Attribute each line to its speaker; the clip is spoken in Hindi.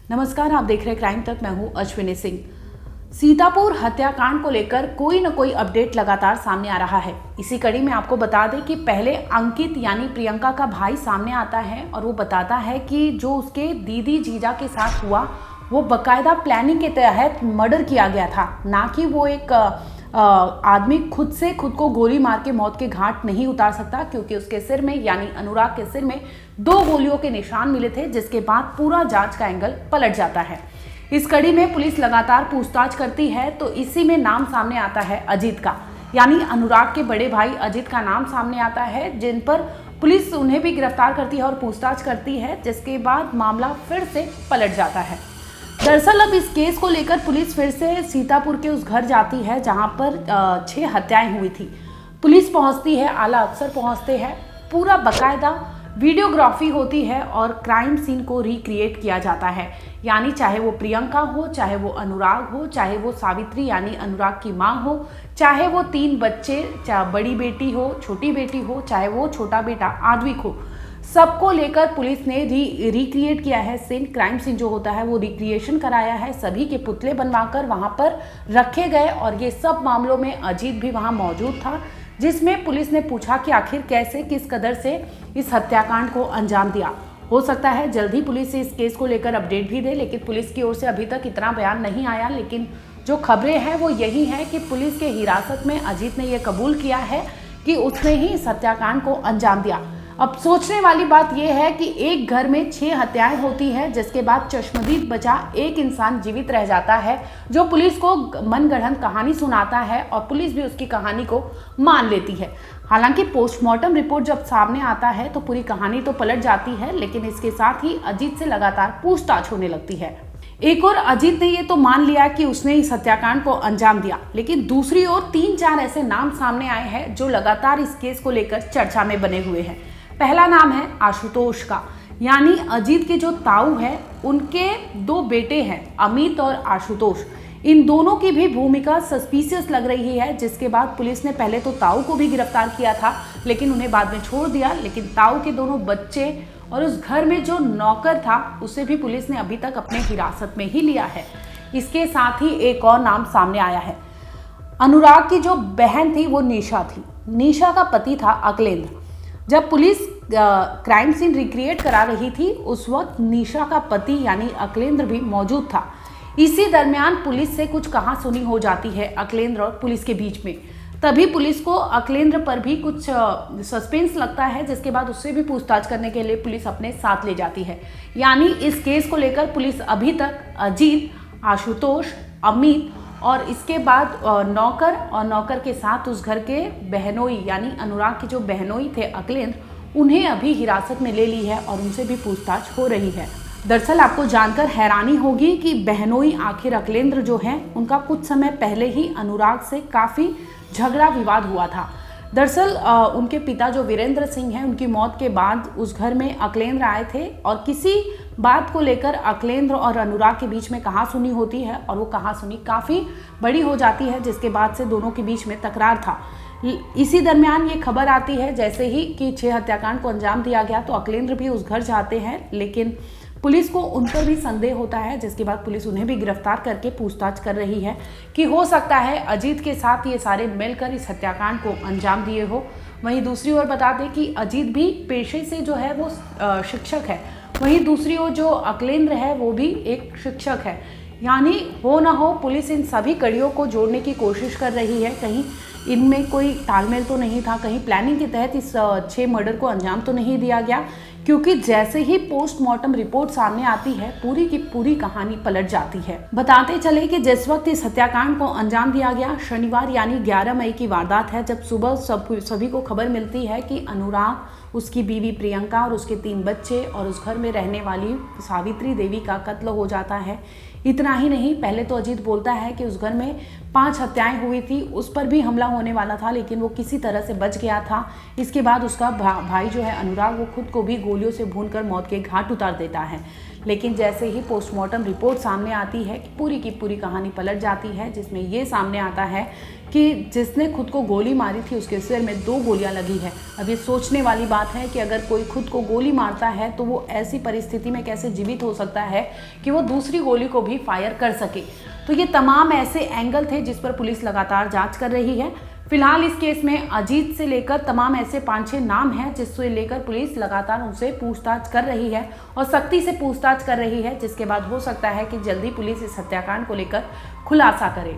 Speaker 1: नमस्कार, आप देख रहे हैं क्राइम तक। मैं हूं अश्विनी सिंह। सीतापुर हत्याकांड को लेकर कोई न कोई अपडेट लगातार सामने आ रहा है। इसी कड़ी में आपको बता दें कि पहले अंकित यानी प्रियंका का भाई सामने आता है और वो बताता है कि जो उसके दीदी जीजा के साथ हुआ वो बकायदा प्लानिंग के तहत मर्डर किया गया था, ना कि वो एक आदमी खुद से खुद को गोली मार के मौत के घाट नहीं उतार सकता, क्योंकि उसके सिर में यानी अनुराग के सिर में 2 गोलियों के निशान मिले थे, जिसके बाद पूरा जांच का एंगल पलट जाता है। इस कड़ी में पुलिस लगातार पूछताछ करती है तो इसी में नाम सामने आता है अजीत का, यानी अनुराग के बड़े भाई अजीत का नाम सामने आता है, जिन पर पुलिस उन्हें भी गिरफ्तार करती है और पूछताछ करती है, जिसके बाद मामला फिर से पलट जाता है। दरअसल अब इस केस को लेकर पुलिस फिर से सीतापुर के उस घर जाती है जहां पर 6 हत्याएं हुई थी। पुलिस पहुंचती है, आला अफसर पहुंचते हैं, पूरा बकायदा वीडियोग्राफी होती है और क्राइम सीन को रिक्रिएट किया जाता है। यानी चाहे वो प्रियंका हो, चाहे वो अनुराग हो, चाहे वो सावित्री यानी अनुराग की माँ हो, चाहे वो 3 बच्चे, चाहे बड़ी बेटी हो, छोटी बेटी हो, चाहे वो छोटा बेटा आद्विक हो, सबको लेकर पुलिस ने रिक्रिएट किया है सीन। क्राइम सीन जो होता है वो रिक्रिएशन कराया है, सभी के पुतले बनवाकर वहां पर रखे गए और ये सब मामलों में अजीत भी वहां मौजूद था, जिसमें पुलिस ने पूछा कि आखिर कैसे किस कदर से इस हत्याकांड को अंजाम दिया। हो सकता है जल्द ही पुलिस इस केस को लेकर अपडेट भी दे, लेकिन पुलिस की ओर से अभी तक इतना बयान नहीं आया। लेकिन जो खबरें हैं वो यही है कि पुलिस के हिरासत में अजीत ने यह कबूल किया है कि उसने ही इस हत्याकांड को अंजाम दिया। अब सोचने वाली बात यह है कि एक घर में 6 हत्याएं होती है, जिसके बाद चश्मदीद बचा एक इंसान जीवित रह जाता है, जो पुलिस को मनगढ़ंत कहानी सुनाता है और पुलिस भी उसकी कहानी को मान लेती है। हालांकि पोस्टमार्टम रिपोर्ट जब सामने आता है तो पूरी कहानी तो पलट जाती है, लेकिन इसके साथ ही अजीत से लगातार पूछताछ होने लगती है। एक और अजीत ने ये तो मान लिया कि उसने इस हत्याकांड को अंजाम दिया, लेकिन दूसरी ओर 3-4 ऐसे नाम सामने आए हैं जो लगातार इस केस को लेकर चर्चा में बने हुए हैं। पहला नाम है आशुतोष का, यानी अजीत के जो ताऊ है उनके 2 बेटे हैं, अमित और आशुतोष। इन दोनों की भी भूमिका सस्पिशियस लग रही है, जिसके बाद पुलिस ने पहले तो ताऊ को भी गिरफ्तार किया था, लेकिन उन्हें बाद में छोड़ दिया। लेकिन ताऊ के दोनों बच्चे और उस घर में जो नौकर था उसे भी पुलिस ने अभी तक अपने हिरासत में ही लिया है। इसके साथ ही एक और नाम सामने आया है। अनुराग की जो बहन थी वो निशा थी। निशा का पति था अकलेंद्र। जब पुलिस क्राइम सीन रिक्रिएट करा रही थी उस वक्त निशा का पति यानी अकलेंद्र भी मौजूद था। इसी दरमियान पुलिस से कुछ कहासुनी हो जाती है अकलेंद्र और पुलिस के बीच में। तभी पुलिस को अकलेंद्र पर भी कुछ सस्पेंस लगता है, जिसके बाद उससे भी पूछताछ करने के लिए पुलिस अपने साथ ले जाती है। यानी इस केस को लेकर पुलिस अभी तक अजीत, आशुतोष, अमित और इसके बाद नौकर और नौकर के साथ उस घर के बहनोई यानी अनुराग के जो बहनोई थे अकलेंद्र, उन्हें अभी हिरासत में ले ली है और उनसे भी पूछताछ हो रही है। दरअसल आपको जानकर हैरानी होगी कि बहनोई आखिर अकलेंद्र जो हैं उनका कुछ समय पहले ही अनुराग से काफ़ी झगड़ा विवाद हुआ था। दरअसल उनके पिता जो वीरेंद्र सिंह हैं, उनकी मौत के बाद उस घर में अकलेंद्र आए थे और किसी बात को लेकर अकलेंद्र और अनुराग के बीच में कहासुनी होती है और वो कहासुनी काफ़ी बड़ी हो जाती है, जिसके बाद से दोनों के बीच में तकरार था। इसी दरमियान ये खबर आती है जैसे ही कि 6 हत्याकांड को अंजाम दिया गया तो अकलेंद्र भी उस घर जाते हैं, लेकिन पुलिस को उन पर भी संदेह होता है, जिसके बाद पुलिस उन्हें भी गिरफ्तार करके पूछताछ कर रही है कि हो सकता है अजीत के साथ ये सारे मिलकर इस हत्याकांड को अंजाम दिए हो। वहीं दूसरी ओर बता दें कि अजीत भी पेशे से जो है वो शिक्षक है, वहीं दूसरी ओर जो अकलेंद्र है वो भी एक शिक्षक है। यानी हो ना हो पुलिस इन सभी कड़ियों को जोड़ने की कोशिश कर रही है। कहीं इनमें कोई तालमेल तो नहीं था, कहीं प्लानिंग के तहत इस 6 मर्डर को अंजाम तो नहीं दिया गया, क्योंकि जैसे ही पोस्टमार्टम रिपोर्ट सामने आती है पूरी की पूरी कहानी पलट जाती है। बताते चले कि जिस वक्त इस हत्याकांड को अंजाम दिया गया शनिवार यानी 11 मई की वारदात है, जब सुबह सभी को खबर मिलती है कि अनुराग, उसकी बीवी प्रियंका और उसके 3 बच्चे और उस घर में रहने वाली सावित्री देवी का कत्ल हो जाता है। इतना ही नहीं, पहले तो अजीत बोलता है कि उस घर में 5 हत्याएं हुई थी, उस पर भी हमला होने वाला था, लेकिन वो किसी तरह से बच गया था। इसके बाद उसका भाई जो है अनुराग, वो खुद को भी गोलियों से भूनकर मौत के घाट उतार देता है। लेकिन जैसे ही पोस्टमार्टम रिपोर्ट सामने आती है कि पूरी की पूरी कहानी पलट जाती है, जिसमें ये सामने आता है कि जिसने खुद को गोली मारी थी उसके सिर में 2 गोलियां लगी है। अब ये सोचने वाली बात है कि अगर कोई खुद को गोली मारता है तो वो ऐसी परिस्थिति में कैसे जीवित हो सकता है कि वो दूसरी गोली को भी फायर कर सके। तो ये तमाम ऐसे एंगल थे जिस पर पुलिस लगातार जांच कर रही है। फिलहाल इस केस में अजीत से लेकर तमाम ऐसे 5-6 नाम हैं जिससे लेकर पुलिस लगातार उनसे पूछताछ कर रही है और सख्ती से पूछताछ कर रही है, जिसके बाद हो सकता है कि जल्दी पुलिस इस हत्याकांड को लेकर खुलासा करे।